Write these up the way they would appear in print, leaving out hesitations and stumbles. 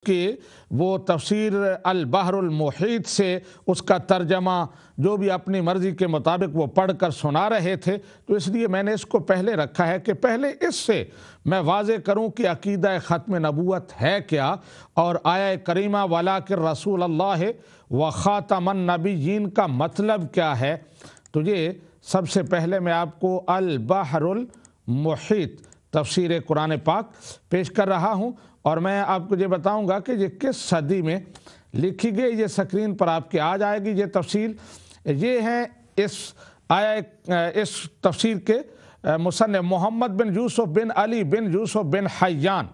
کہ وہ تفسیر البحر المحیط سے اس کا ترجمہ جو بھی اپنی مرضی کے مطابق وہ پڑھ کر سنا رہے تھے، تو اس لیے میں نے اس کو پہلے رکھا ہے کہ پہلے اس سے میں واضح کروں کہ عقیدہ ختم نبوت ہے کیا، اور آیہ کریمہ وَلَٰكِن رسول اللہ وخاتم النبیین کا مطلب کیا ہے۔ تو یہ سب سے پہلے میں آپ کو البحر المحیط تفسیر قرآن پاک پیش کر رہا ہوں، اور میں آپ کو یہ بتاؤں گا کہ یہ کس صدی میں لکھی گئی۔ یہ سکرین پر آپ کے آ جائے گی یہ تفصیل۔ یہ ہیں اس تفسیر کے مصنف محمد بن یوسف بن علی بن یوسف بن حیان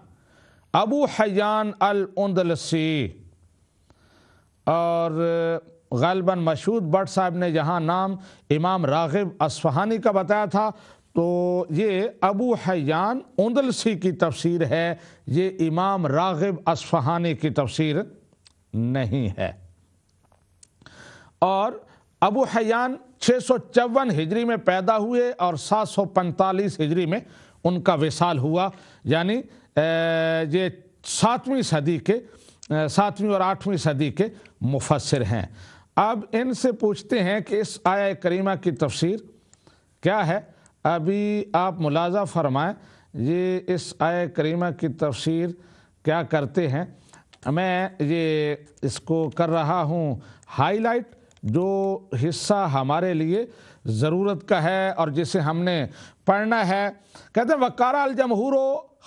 ابو حیان الاندلسی، اور غالباً مشہود بٹ صاحب نے جہاں نام امام راغب اصفہانی کا بتایا تھا، تو یہ ابو حیان اندلسی کی تفسیر ہے، یہ امام راغب اصفہانی کی تفسیر نہیں ہے۔ اور ابو حیان 654 ہجری میں پیدا ہوئے اور 745 ہجری میں ان کا وصال ہوا، یعنی یہ 7ویں صدی کے 7ویں اور 8ویں صدی کے مفسر ہیں۔ اب ان سے پوچھتے ہیں کہ اس آیہ کریمہ کی تفسیر کیا ہے۔ ابھی آپ ملاحظہ فرمائیں یہ اس آیہ کریمہ کی تفسیر کیا کرتے ہیں۔ میں یہ اس کو کر رہا ہوں ہائی لائٹ، جو حصہ ہمارے لیے ضرورت کا ہے اور جسے ہم نے پڑھنا ہے۔ کہتے ہیں وقال الجمہور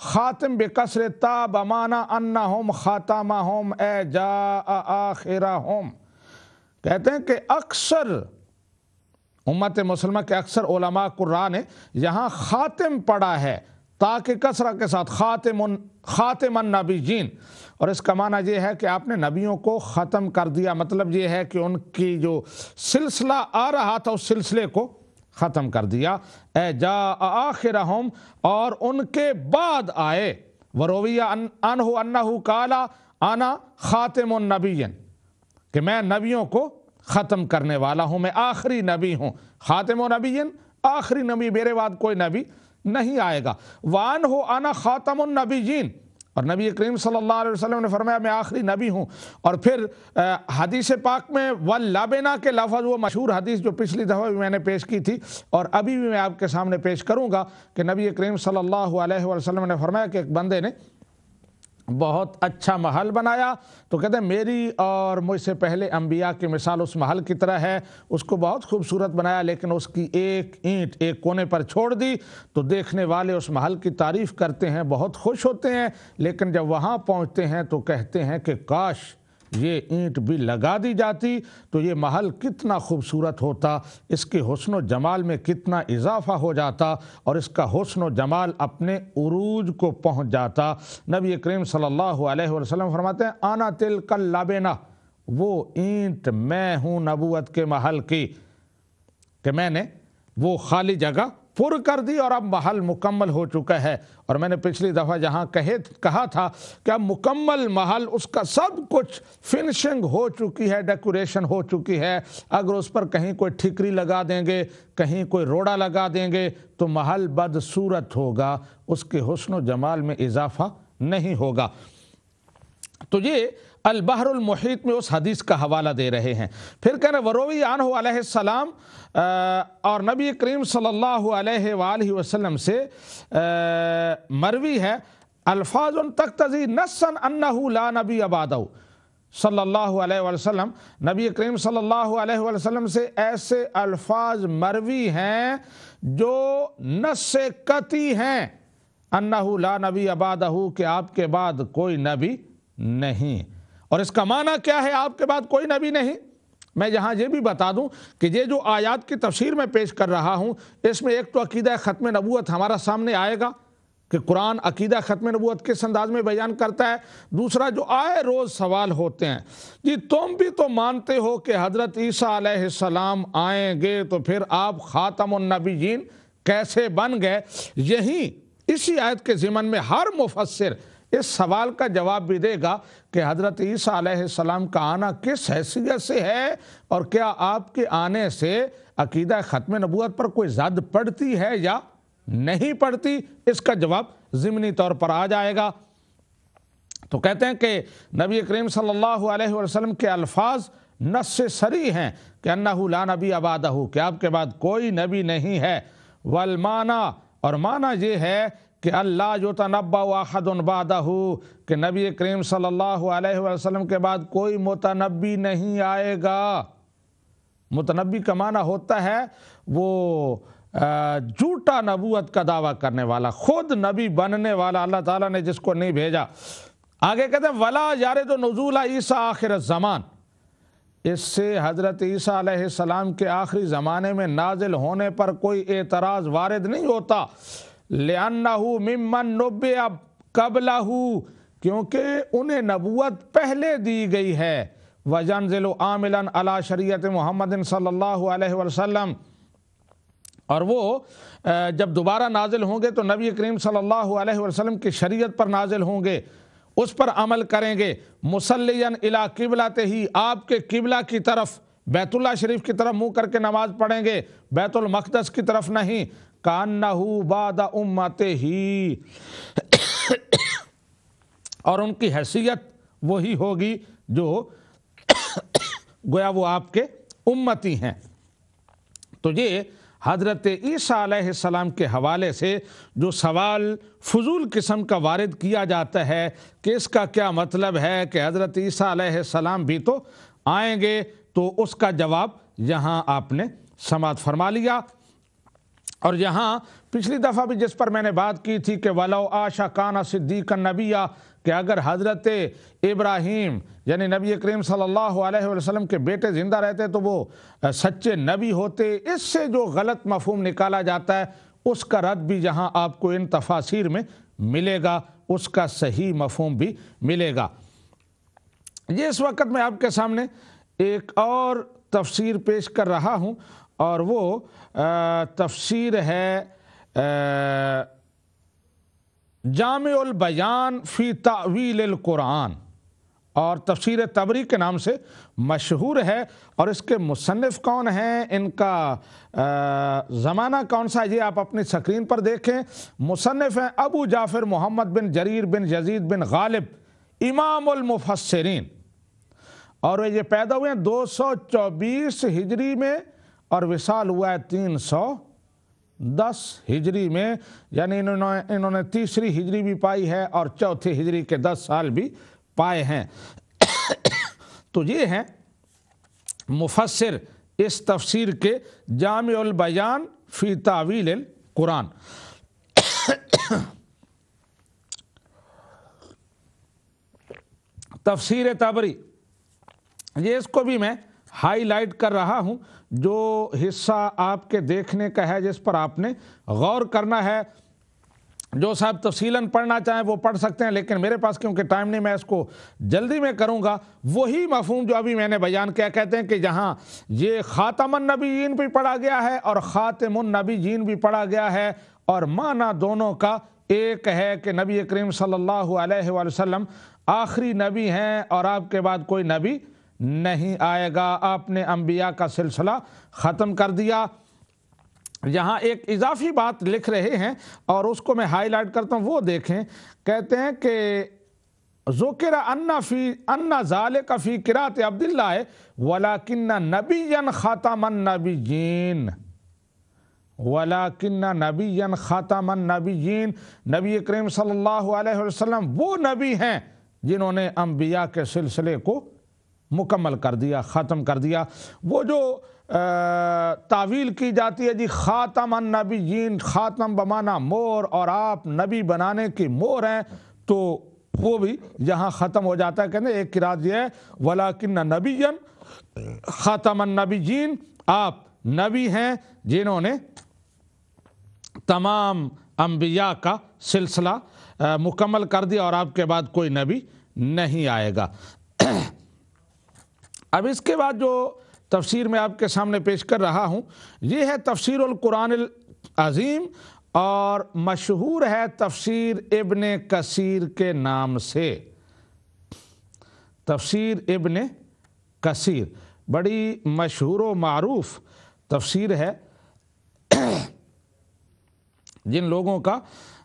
خاتم بکسر تا بمعنی انہم خاتمہم اے جاء آخرہم۔ کہتے ہیں کہ اکثر امت مسلمہ کے اکثر علماء قراء نے یہاں خاتم پڑھا ہے تاکہ کسرہ کے ساتھ خاتم النبیین، اور اس کا معنی یہ ہے کہ آپ نے نبیوں کو ختم کر دیا، مطلب یہ ہے کہ ان کی جو سلسلہ آ رہا تھا اس سلسلے کو ختم کر دیا۔ اے جاء آخرہم، اور ان کے بعد آئے۔ ورویہ عنہ انہ قال انا خاتم النبیین، کہ میں نبیوں کو ختم کرنے والا ہوں، میں آخری نبی ہوں۔ خاتم و نبیین، آخری نبی، میرے بعد کوئی نبی نہیں آئے گا۔ وَأَنْهُ أَنَا خَاتَمُ النَّبِيِّينَ، اور نبی کریم صلی اللہ علیہ وسلم نے فرمایا میں آخری نبی ہوں۔ اور پھر حدیث پاک میں وَاللَّبِنَا کے لفظ، وہ مشہور حدیث جو پچھلی دفعہ بھی میں نے پیش کی تھی اور ابھی بھی میں آپ کے سامنے پیش کروں گا، کہ نبی کریم صلی اللہ علیہ وسلم نے فرمایا کہ ایک بندے نے بہت اچھا محل بنایا، تو کہتے ہیں میری اور مجھ سے پہلے انبیاء کی مثال اس محل کی طرح ہے۔ اس کو بہت خوبصورت بنایا، لیکن اس کی ایک اینٹ ایک کونے پر چھوڑ دی، تو دیکھنے والے اس محل کی تعریف کرتے ہیں، بہت خوش ہوتے ہیں، لیکن جب وہاں پہنچتے ہیں تو کہتے ہیں کہ کاش یہ اینٹ بھی لگا دی جاتی تو یہ محل کتنا خوبصورت ہوتا، اس کے حسن و جمال میں کتنا اضافہ ہو جاتا، اور اس کا حسن و جمال اپنے عروج کو پہنچ جاتا۔ نبی کریم صلی اللہ علیہ وسلم فرماتے ہیں آنا تلک اللبنہ، وہ اینٹ میں ہوں نبوت کے محل کی، کہ میں نے وہ خالی جگہ پر کر دی اور اب محل مکمل ہو چکا ہے۔ اور میں نے پچھلی دفعہ جہاں کہا تھا کہ اب مکمل محل، اس کا سب کچھ فنشنگ ہو چکی ہے، ڈیکوریشن ہو چکی ہے، اگر اس پر کہیں کوئی ٹھکری لگا دیں گے، کہیں کوئی روڑا لگا دیں گے تو محل بدصورت ہوگا، اس کے حسن و جمال میں اضافہ نہیں ہوگا۔ تو یہ البحر المحیط میں اس حدیث کا حوالہ دے رہے ہیں۔ پھر کہہ رہے وروی عنہ علیہ السلام، اور نبی کریم صلی اللہ علیہ وآلہ وسلم سے مروی ہے الفاظ تقتضی نصا انہ لا نبی بعدہ، صلی اللہ علیہ وسلم، نبی کریم صلی اللہ علیہ وسلم سے ایسے الفاظ مروی ہیں جو نص قطعی ہیں، انہ لا نبی بعدہ، کہ آپ کے بعد کوئی نبی نہیں۔ اور اس کا معنی کیا ہے آپ کے بعد کوئی نبی نہیں؟ میں یہاں یہ بھی بتا دوں کہ یہ جو آیات کی تفسیر میں پیش کر رہا ہوں، اس میں ایک تو عقیدہ ختم نبوت ہمارا سامنے آئے گا کہ قرآن عقیدہ ختم نبوت کس انداز میں بیان کرتا ہے۔ دوسرا جو آئے روز سوال ہوتے ہیں، جی تم بھی تو مانتے ہو کہ حضرت عیسیٰ علیہ السلام آئیں گے، تو پھر آپ خاتم النبیین کیسے بن گئے؟ یہی اسی آیت کے ضمن میں ہر مفسر اس سوال کا جواب بھی دے گا کہ حضرت عیسیٰ علیہ السلام کا آنا کس حیثیت سے ہے، اور کیا آپ کے آنے سے عقیدہ ختم نبوت پر کوئی زد پڑتی ہے یا نہیں پڑتی؟ اس کا جواب ضمنی طور پر آ جائے گا۔ تو کہتے ہیں کہ نبی کریم صلی اللہ علیہ وسلم کے الفاظ نص صریح ہیں کہ انہ لا نبی بعدہ، کہ آپ کے بعد کوئی نبی نہیں ہے، والمعنی، اور معنی یہ ہے کہ اللہ یتنبأ احد بعدہ، کہ نبی کریم صلی اللہ علیہ وسلم کے بعد کوئی متنبی نہیں آئے گا۔ متنبی کا معنی ہوتا ہے وہ جھوٹا نبوت کا دعویٰ کرنے والا، خود نبی بننے والا، اللہ تعالیٰ نے جس کو نہیں بھیجا۔ آگے کہتے ہیں ولا یارد نزول عیسیٰ آخر الزمان، اس سے حضرت عیسیٰ علیہ السلام کے آخری زمانے میں نازل ہونے پر کوئی اعتراض وارد نہیں ہوتا، لأنہ ممن نبئ قبلہ، کیونکہ انہیں نبوت پہلے دی گئی ہے، وَيَنزِلُ عَامِلًا عَلَى شریعت محمد صلی اللہ علیہ وسلم، اور وہ جب دوبارہ نازل ہوں گے تو نبی کریم صلی اللہ علیہ وسلم کی شریعت پر نازل ہوں گے، اس پر عمل کریں گے، مصلیاً الی قبلتہ، آپ کے قبلہ کی طرف، بیت اللہ شریف کی طرف منہ کر کے نماز پڑھیں گے، بیت المقدس کی طرف نہیں، کأنہ بعد امتہ، اور ان کی حیثیت وہی ہوگی جو گویا وہ آپ کے امتی ہیں۔ تو یہ حضرت عیسیٰ علیہ السلام کے حوالے سے جو سوال فضول قسم کا وارد کیا جاتا ہے کہ اس کا کیا مطلب ہے کہ حضرت عیسیٰ علیہ السلام بھی تو آئیں گے، تو اس کا جواب یہاں آپ نے سماعت فرما لیا۔ اور یہاں پچھلی دفعہ بھی جس پر میں نے بات کی تھی کہ وَلَوْ عَاشَ كَانَ صِدِّيقًا نَبِيًّا، کہ اگر حضرت ابراہیم یعنی نبی کریم صلی اللہ علیہ وسلم کے بیٹے زندہ رہتے تو وہ سچے نبی ہوتے، اس سے جو غلط مفہوم نکالا جاتا ہے اس کا رد بھی یہاں آپ کو ان تفاسیر میں ملے گا، اس کا صحیح مفہوم بھی ملے گا۔ یہ اس وقت میں آپ کے سامنے ایک اور تفسیر پیش کر رہا ہوں، اور وہ تفسیر ہے جامع البیان فی تأویل القرآن، اور تفسیر طبری کے نام سے مشہور ہے، اور اس کے مصنف کون ہیں، ان کا زمانہ کون سا، یہ آپ اپنی سکرین پر دیکھیں۔ مصنف ہیں ابو جعفر محمد بن جریر بن یزید بن غالب امام المفسرین، اور یہ پیدا ہوئے ہیں 224 ہجری میں اور وصال ہوا ہے 310 ہجری میں، یعنی انہوں نے تیسری ہجری بھی پائی ہے اور چوتھی ہجری کے 10 سال بھی پائے ہیں۔ تو یہ ہیں مفسر اس تفسیر کے جامع البیان فی تأویل القرآن۔ تفسیر طبری، یہ اس کو بھی میں ہائی لائٹ کر رہا ہوں، جو حصہ آپ کے دیکھنے کا ہے جس پر آپ نے غور کرنا ہے۔ جو صاحب تفصیلاً پڑھنا چاہیں وہ پڑھ سکتے ہیں، لیکن میرے پاس کیونکہ ٹائم نہیں، میں اس کو جلدی میں کروں گا۔ وہی مفہوم جو ابھی میں نے بیان کیا، کہتے ہیں کہ جہاں یہ خاتم النبیین بھی پڑھا گیا ہے اور خاتم النبیین بھی پڑھا گیا ہے، اور معنی دونوں کا ایک ہے کہ نبی کریم صلی اللہ علیہ وسلم آخری نبی ہیں اور آپ کے بعد کوئی نبی نہیں آئے گا، آپ نے انبیاء کا سلسلہ ختم کر دیا۔ یہاں ایک اضافی بات لکھ رہے ہیں اور اس کو میں ہائی لائٹ کرتا ہوں، وہ دیکھیں۔ کہتے ہیں کہ ذکر ان ذالک فی قراءۃ عبداللہ ولکن نبیا خاتم النبیین، ولکن نبیا خاتم النبیین، نبی کریم صلی اللہ علیہ وسلم وہ نبی ہیں جنہوں نے انبیاء کے سلسلے کو مکمل کر دیا، ختم کر دیا۔ وہ جو تعویل کی جاتی ہے جی خاتم النبیین، خاتم بمعنی مور، اور آپ نبی بنانے کی مور ہیں، تو وہ بھی یہاں ختم ہو جاتا ہے۔ کہتے ہیں ایک قرات یہ ہے وَلَكِنَّ نَبِيًّا خاتم النبیین، آپ نبی ہیں جنہوں نے تمام انبیاء کا سلسلہ مکمل کر دیا اور آپ کے بعد کوئی نبی نہیں آئے گا۔ اب اس کے بعد جو تفسیر میں آپ کے سامنے پیش کر رہا ہوں، یہ ہے تفسیر القرآن العظیم، اور مشہور ہے تفسیر ابن کثیر کے نام سے۔ تفسیر ابن کثیر بڑی مشہور و معروف تفسیر ہے۔ جن لوگوں کا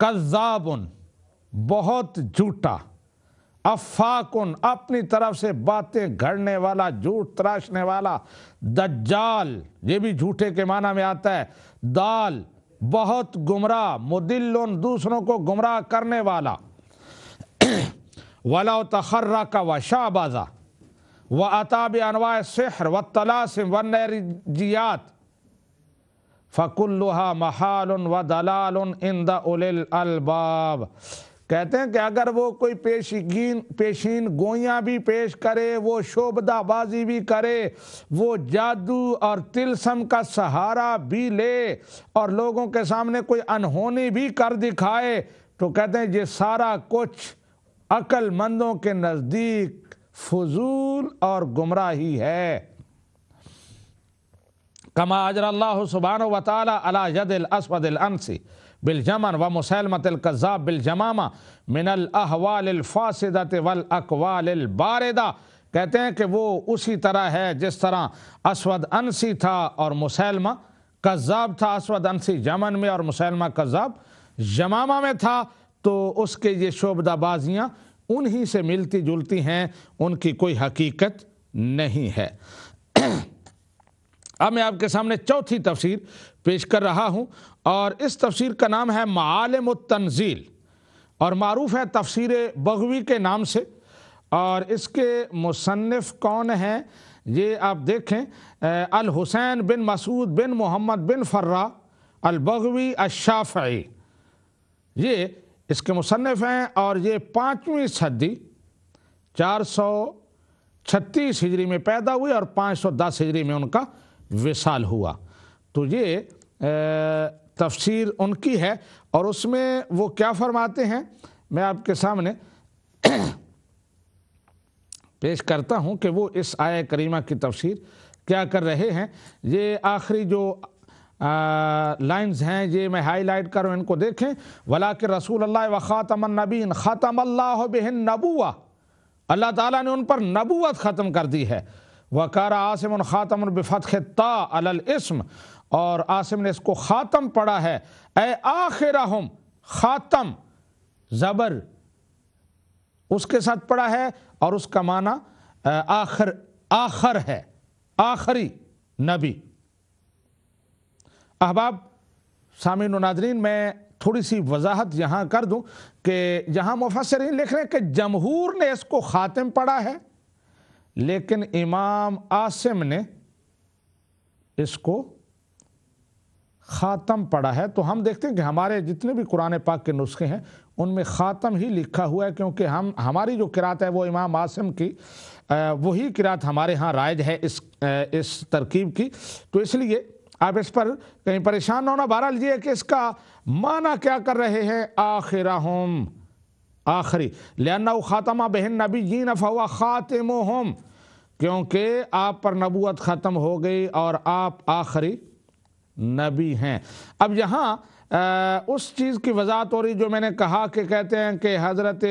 کذابن بہت جھوٹا، افاکن اپنی طرف سے باتیں گھڑنے والا، جھوٹ تراشنے والا، دجال یہ بھی جھوٹے کے معنی میں آتا ہے، دال بہت گمراہ، مدلن دوسروں کو گمراہ کرنے والا، وَلَوْ تَخَرَّقَ وَشَعْبَذَ وَأَتَى بِأَنْوَاعِ السِّحْرِ وَالطَّلَاسِمِ وَالنَّيْرِجِيَّاتِ فَكُلُّهَا مَحَالٌ وَدَلَالٌ عِنْدَ أُولِي الْأَلْبَابِ۔ کہتے ہیں کہ اگر وہ کوئی پیشین گوئیاں بھی پیش کرے، وہ شعبدہ بازی بھی کرے، وہ جادو اور طلسم کا سہارا بھی لے اور لوگوں کے سامنے کوئی انہونی بھی کر دکھائے، تو کہتے ہیں یہ سارا کچھ عقل مندوں کے نزدیک فضول اور گمراہی ہے۔ کما اجر اللہ سبحانہ وتعالی علی ید الاسود الانسی بالجمن ومسیلمۃ الکذاب بالجمامہ من الاحوال الفاسدۃ والاقوال الباردہ۔ کہتے ہیں کہ وہ اسی طرح ہے جس طرح اسود انسی تھا اور مسیلمہ کذاب تھا، اسود انسی یمن میں اور مسیلمہ کذاب یمامہ میں تھا، تو اس کے یہ شعبدہ بازیاں انہی سے ملتی جلتی ہیں، ان کی کوئی حقیقت نہیں ہے۔ اب میں آپ کے سامنے چوتھی تفسیر پیش کر رہا ہوں، اور اس تفسیر کا نام ہے معالم التنزیل، اور معروف ہے تفسیر بغوی کے نام سے، اور اس کے مصنف کون ہیں یہ آپ دیکھیں، الحسین بن مسعود بن محمد بن فرا البغوی الشافعی، یہ اس کے مصنف ہیں، اور یہ 5ویں صدی 436 ہجری میں پیدا ہوئے اور 510 ہجری میں ان کا وصال ہوا۔ تو یہ تفسیر ان کی ہے، اور اس میں وہ کیا فرماتے ہیں میں آپ کے سامنے پیش کرتا ہوں کہ وہ اس آیہ کریمہ کی تفسیر کیا کر رہے ہیں۔ یہ آخری جو لائنز ہیں یہ میں ہائی لائٹ کروں، ان کو دیکھیں۔ وَلَٰكِن رسول اللہ وخاتم النبیین ختم اللہ بہ النبوہ، اللہ تعالیٰ نے ان پر نبوت ختم کر دی ہے۔ وَقَارَ عاصم خاتم بفتح الطاء علی الاسم، اور عاصم نے اس کو خاتم پڑھا ہے، اے آخرہم، خاتم زبر اس کے ساتھ پڑھا ہے، اور اس کا معنی آخر ہے، آخری نبی۔ احباب سامعین و ناظرین، میں تھوڑی سی وضاحت یہاں کر دوں کہ یہاں مفسرین لکھ رہے ہیں کہ جمہور نے اس کو خاتم پڑھا ہے، لیکن امام عاصم نے اس کو خاتم پڑھا ہے۔ تو ہم دیکھتے ہیں کہ ہمارے جتنے بھی قرآن پاک کے نسخے ہیں ان میں خاتم ہی لکھا ہوا ہے، کیونکہ ہماری جو قرات ہے وہ امام عاصم کی وہی قرات ہمارے ہاں رائج ہے اس ترکیب کی، تو اس لیے آپ اس پر کہیں پریشان نہ ہونا۔ بہرحال یہ ہے کہ اس کا معنی کیا کر رہے ہیں، آخرہم، آخری، لأنہ خاتم بہ النبیین فہو خاتمہم، کیونکہ آپ پر نبوت ختم ہو گئی اور آپ آخری نبی ہیں۔ اب یہاں اس چیز کی وضاحت ہو رہی جو میں نے کہا کہ کہتے ہیں کہ حضرت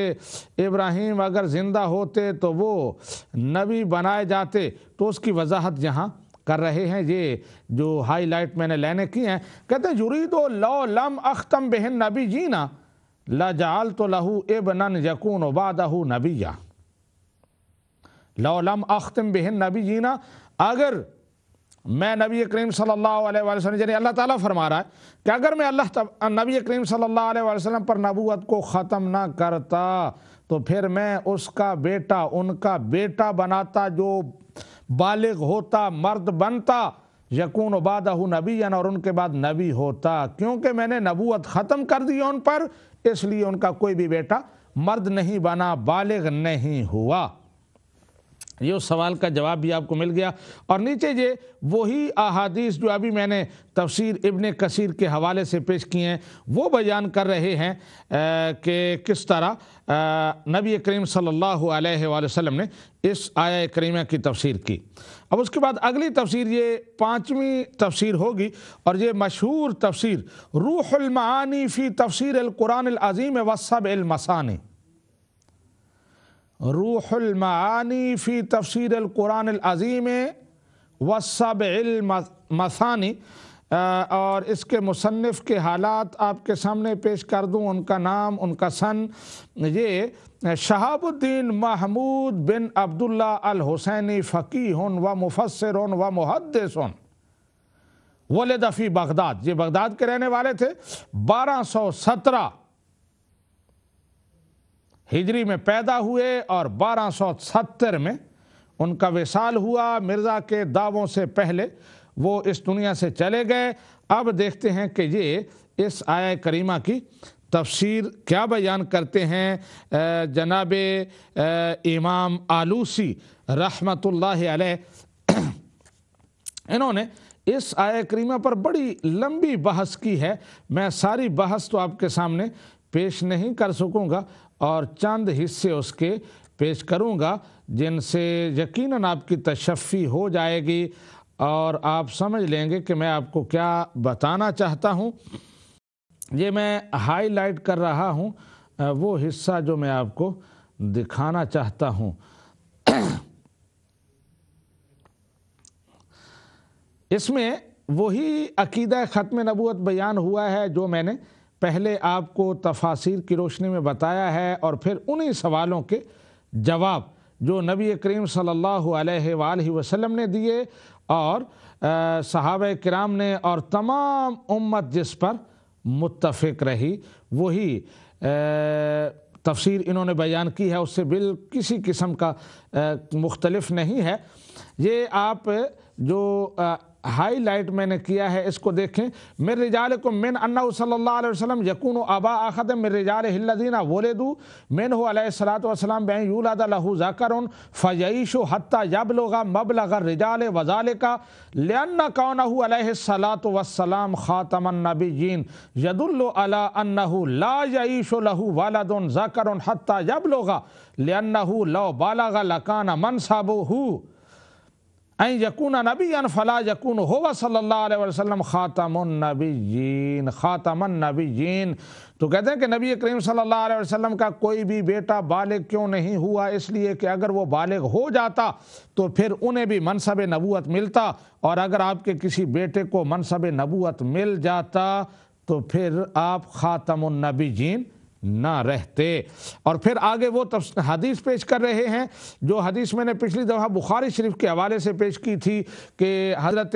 ابراہیم اگر زندہ ہوتے تو وہ نبی بنائے جاتے، تو اس کی وضاحت یہاں کر رہے ہیں۔ یہ جو ہائی لائٹ میں نے لینے کی ہیں، کہتے ہیں یرید لو لم اختم بہ النبیین لجعلت لہ ابنا یکون بعدہ نبیا۔ لو لم اختم بہ النبیین، اگر میں نبی کریم صلی اللہ علیہ وآلہ وسلم، یعنی اللہ تعالیٰ فرما رہا ہے کہ اگر میں نبی کریم صلی اللہ علیہ وآلہ وسلم پر نبوت کو ختم نہ کرتا تو پھر میں اس کا بیٹا، ان کا بیٹا بناتا جو بالغ ہوتا، مرد بنتا، یکون بعدہ نبیا، اور ان کے بعد نبی ہوتا۔ کیونکہ میں نے نبوت ختم کر دی ان پر، اس لیے ان کا کوئی بھی بیٹا مرد نہیں بنا، بالغ نہیں ہوا۔ یہ اس سوال کا جواب بھی آپ کو مل گیا، اور نیچے یہ وہی احادیث جو ابھی میں نے تفسیر ابن کثیر کے حوالے سے پیش کی ہیں وہ بیان کر رہے ہیں کہ کس طرح نبی کریم صلی اللہ علیہ وآلہ وسلم نے اس آیہ کریمہ کی تفسیر کی۔ اب اس کے بعد اگلی تفسیر یہ 5ویں تفسیر ہوگی، اور یہ مشہور تفسیر روح المعانی فی تفسیر القرآن العظیم والسبع المثانی، روح المعانی فی تفسیر القرآن العظیم والسبع المثانی، اور اس کے مصنف کے حالات آپ کے سامنے پیش کر دوں، ان کا نام، ان کا سن، یہ شہاب الدین محمود بن عبداللہ الحسینی فقیہ و مفسر و محدث ولد فی بغداد، یہ بغداد کے رہنے والے تھے، 1217 ہجری میں پیدا ہوئے اور 1270 میں ان کا وصال ہوا۔ مرزا کے دعووں سے پہلے وہ اس دنیا سے چلے گئے۔ اب دیکھتے ہیں کہ یہ اس آیہ کریمہ کی تفسیر کیا بیان کرتے ہیں۔ جناب امام آلوسی رحمۃ اللہ علیہ انہوں نے اس آیہ کریمہ پر بڑی لمبی بحث کی ہے۔ میں ساری بحث تو آپ کے سامنے پیش نہیں کر سکوں گا اور چند حصے اس کے پیش کروں گا جن سے یقیناً آپ کی تشفی ہو جائے گی اور آپ سمجھ لیں گے کہ میں آپ کو کیا بتانا چاہتا ہوں۔ یہ میں ہائی لائٹ کر رہا ہوں وہ حصہ جو میں آپ کو دکھانا چاہتا ہوں۔ اس میں وہی عقیدہ ختم نبوت بیان ہوا ہے جو میں نے پہلے آپ کو تفاسیر کی روشنی میں بتایا ہے، اور پھر انہی سوالوں کے جواب جو نبی کریم صلی اللہ علیہ وآلہ وسلم نے دیے اور صحابہ کرام نے اور تمام امت جس پر متفق رہی، وہی تفسیر انہوں نے بیان کی ہے، اس سے کسی قسم کا مختلف نہیں ہے۔ یہ آپ جو ہائی لائٹ میں نے کیا ہے اس کو دیکھیں۔ من رجالکم من انہ صلی اللہ علیہ وسلم یکون ابا احد من رجالہ الذین ولدوا منہ علیہ الصلوۃ والسلام بین یولد لہ ذکر فیعیش حتی یبلغ مبلغ الرجال وذلک لأن کونہ علیہ الصلوۃ والسلام خاتم النبیین یدل علی انہ لا یعیش لہ ولد ذکر حتی یبلغ لأنہ لو بالغ لکان منصبہ این یکون نبیا فلا یکون ہوا صلی اللہ علیہ وسلم خاتم النبیین۔ خاتم النبیین تو کہتے ہیں کہ نبی کریم صلی اللہ علیہ وسلم کا کوئی بھی بیٹا بالغ کیوں نہیں ہوا؟ اس لیے کہ اگر وہ بالغ ہو جاتا تو پھر انہیں بھی منصب نبوت ملتا، اور اگر آپ کے کسی بیٹے کو منصب نبوت مل جاتا تو پھر آپ خاتم النبیین نہ رہتے۔ اور پھر آگے وہ حدیث پیش کر رہے ہیں جو حدیث میں نے پچھلی دفعہ بخاری شریف کے حوالے سے پیش کی تھی کہ حضرت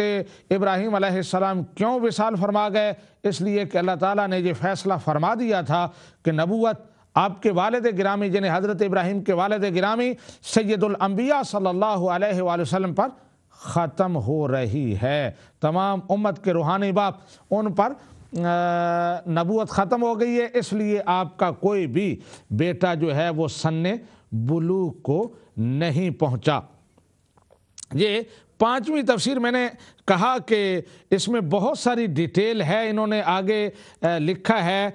ابراہیم علیہ السلام کیوں وصال فرما گئے؟ اس لیے کہ اللہ تعالیٰ نے یہ فیصلہ فرما دیا تھا کہ نبوت آپ کے والد گرامی جنہیں حضرت ابراہیم کے والد گرامی سید الانبیاء صلی اللہ علیہ وآلہ وسلم پر ختم ہو رہی ہے۔ تمام امت کے روحانی باپ ان پر نبوت ختم ہو گئی ہے، اس لیے آپ کا کوئی بھی بیٹا جو ہے وہ سن بلوغ کو نہیں پہنچا۔ یہ پانچویں تفسیر میں نے کہا کہ اس میں بہت ساری ڈیٹیل ہے، انہوں نے آگے لکھا ہے،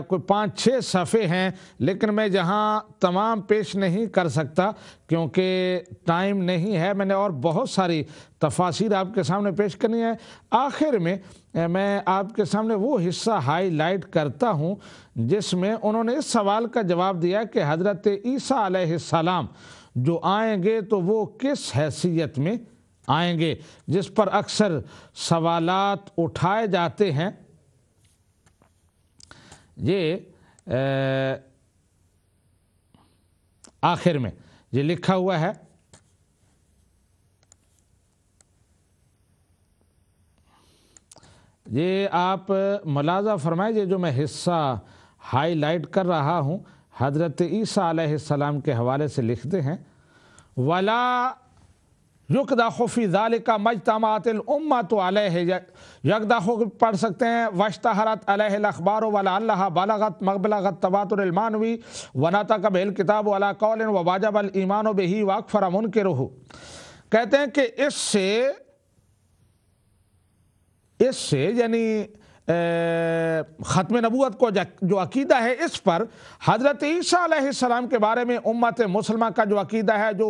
کوئی 5-6 صفحے ہیں، لیکن میں جہاں تمام پیش نہیں کر سکتا کیونکہ ٹائم نہیں ہے، میں نے اور بہت ساری تفاسیر آپ کے سامنے پیش کرنی ہے۔ آخر میں میں آپ کے سامنے وہ حصہ ہائی لائٹ کرتا ہوں جس میں انہوں نے اس سوال کا جواب دیا کہ حضرت عیسیٰ علیہ السلام جو آئیں گے تو وہ کس حیثیت میں آئیں گے، جس پر اکثر سوالات اٹھائے جاتے ہیں۔ یہ آخر میں یہ لکھا ہوا ہے، یہ آپ ملاحظہ فرمائیں، یہ جو میں حصہ ہائی لائٹ کر رہا ہوں حضرت عیسیٰ علیہ السلام کے حوالے سے لکھتے ہیں وَلَا يُقْدَخُ فِي ذَلِكَ مَجْتَمَعَتِ الْأُمَّةُ عَلَيْهِ يَقْدَخُ پڑھ سکتے ہیں وَاشْتَهَرَتْ عَلَيْهِ الْأَخْبَارُ وَلَعَلَّهَا بَلَغَتْ مَبْلَغَ التَّوَاتُرِ الْمَعْنَوِيِّ وَنَطَقَ بِهِ الْكِتَابُ عَلَى قَوْلٍ وَوَجَبَ الْإِيمَانُ بِهِ وَأَكْفَرَ مُنْكِرُهُ۔ کہتے ہیں کہ اس سے یعنی ختم نبوت کو جو عقیدہ ہے اس پر حضرت عیسیٰ علیہ السلام کے بارے میں امت مسلمہ کا جو عقیدہ ہے، جو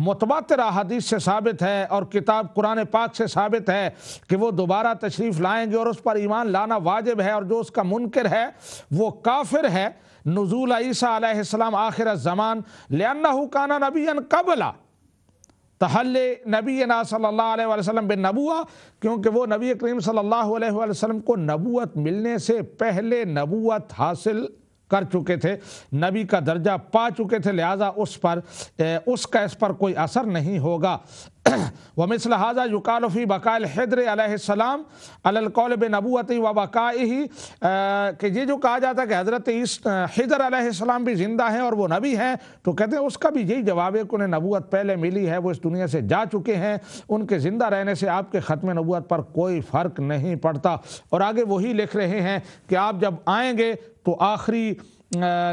متواتر حدیث سے ثابت ہے اور کتاب قرآن پاک سے ثابت ہے کہ وہ دوبارہ تشریف لائیں گے اور اس پر ایمان لانا واجب ہے، اور جو اس کا منکر ہے وہ کافر ہے۔ نزول عیسیٰ علیہ السلام آخر الزمان لأنہ کان نبیا قبلا تحلی نبینا صلی اللہ علیہ وسلم بالنبوہ، کیونکہ وہ نبی کریم صلی اللہ علیہ وسلم کو نبوت ملنے سے پہلے نبوت حاصل کر چکے تھے، نبی کا درجہ پا چکے تھے، لہٰذا اس کا اس پر کوئی اثر نہیں ہوگا۔ ومثل هذا يقال في بقاء الخضر علیہ السلام علی القول بنبوته وبقائه، کہ یہ جو کہا جاتا ہے کہ حضرت خضر علیہ السلام بھی زندہ ہیں اور وہ نبی ہیں، تو کہتے ہیں اس کا بھی یہی جواب ہے کہ انہیں نبوت پہلے ملی ہے، وہ اس دنیا سے جا چکے ہیں، ان کے زندہ رہنے سے آپ کے ختم نبوت پر کوئی فرق نہیں پڑتا۔ اور آگے وہی لکھ رہے ہیں کہ آپ جب آئیں گے تو آخری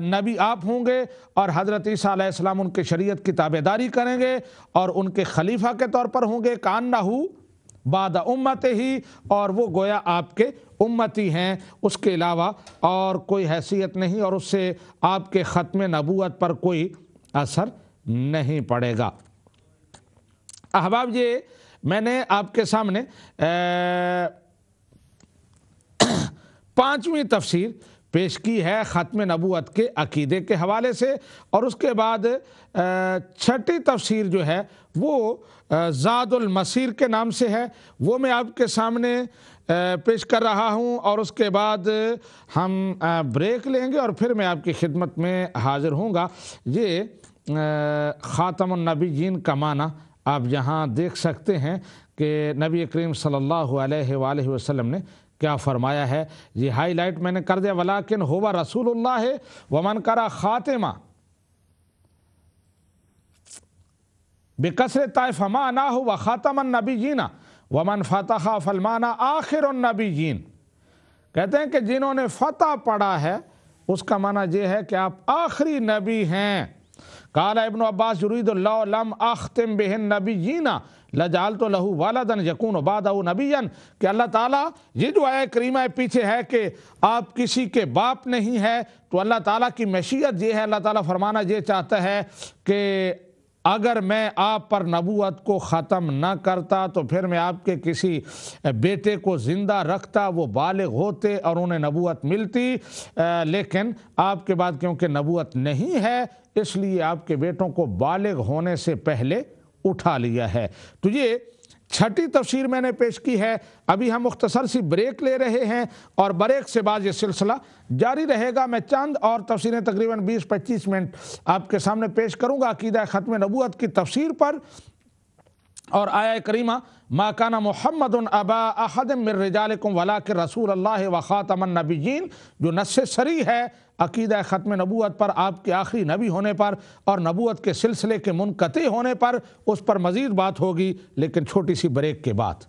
نبی آپ ہوں گے، اور حضرت عیسیٰ علیہ السلام ان کے شریعت کی تابعداری کریں گے اور ان کے خلیفہ کے طور پر ہوں گے، کأنہ بعد امتہ، اور وہ گویا آپ کے امتی ہیں، اس کے علاوہ اور کوئی حیثیت نہیں، اور اس سے آپ کے ختم نبوت پر کوئی اثر نہیں پڑے گا۔ احباب، یہ میں نے آپ کے سامنے 5ویں تفسیر پیش کی ہے ختم نبوت کے عقیدے کے حوالے سے، اور اس کے بعد 6ٹھی تفسیر جو ہے وہ زاد المسیر کے نام سے ہے، وہ میں آپ کے سامنے پیش کر رہا ہوں، اور اس کے بعد ہم بریک لیں گے اور پھر میں آپ کی خدمت میں حاضر ہوں گا۔ یہ خاتم النبیین کا معنی آپ یہاں دیکھ سکتے ہیں کہ نبی کریم صلی اللہ علیہ وآلہ وسلم نے کیا فرمایا ہے، یہ ہائی لائٹ میں نے کر دیا۔ ولیکن ہوا رسول اللہ ومن کرا خاتمہ بکسر طائف فما نہ ہوا خاتم النبیین ومن فتح فالمانا آخر النبیین، کہتے ہیں کہ جنہوں نے فتح پڑھا ہے اس کا معنی یہ ہے کہ آپ آخری نبی ہیں۔ قال ابن عباس یرید اللہ لم اختم بہ النبیین لجعلت لہ ولدا یکون بعدہ نبیا، کہ اللہ تعالیٰ، یہ جو آیہ کریمہ پیچھے ہے کہ آپ کسی کے باپ نہیں ہے، تو اللہ تعالیٰ کی مشیت یہ ہے، اللہ تعالیٰ فرمانا یہ چاہتا ہے کہ اگر میں آپ پر نبوت کو ختم نہ کرتا تو پھر میں آپ کے کسی بیٹے کو زندہ رکھتا، وہ بالغ ہوتے اور انہیں نبوت ملتی، لیکن آپ کے بعد کیونکہ نبوت نہیں ہے اس لیے آپ کے بیٹوں کو بالغ ہونے سے پہلے اٹھا لیا ہے۔ تو یہ 6ٹھی تفسیر میں نے پیش کی ہے۔ ابھی ہم مختصر سی بریک لے رہے ہیں اور بریک سے بعد یہ سلسلہ جاری رہے گا۔ میں چند اور تفسیریں تقریباً 20-25 منٹ آپ کے سامنے پیش کروں گا عقیدہ ختم نبوت کی تفسیر پر، اور آیہ کریمہ ما کان محمد ابا احد من رجالکم ولکن رسول اللہ وخاتم النبیین، جو نص صریح ہے عقیدہ ختم نبوت پر، آپ کے آخری نبی ہونے پر اور نبوت کے سلسلے کے منقطع ہونے پر، اس پر مزید بات ہوگی لیکن چھوٹی سی بریک کے بعد۔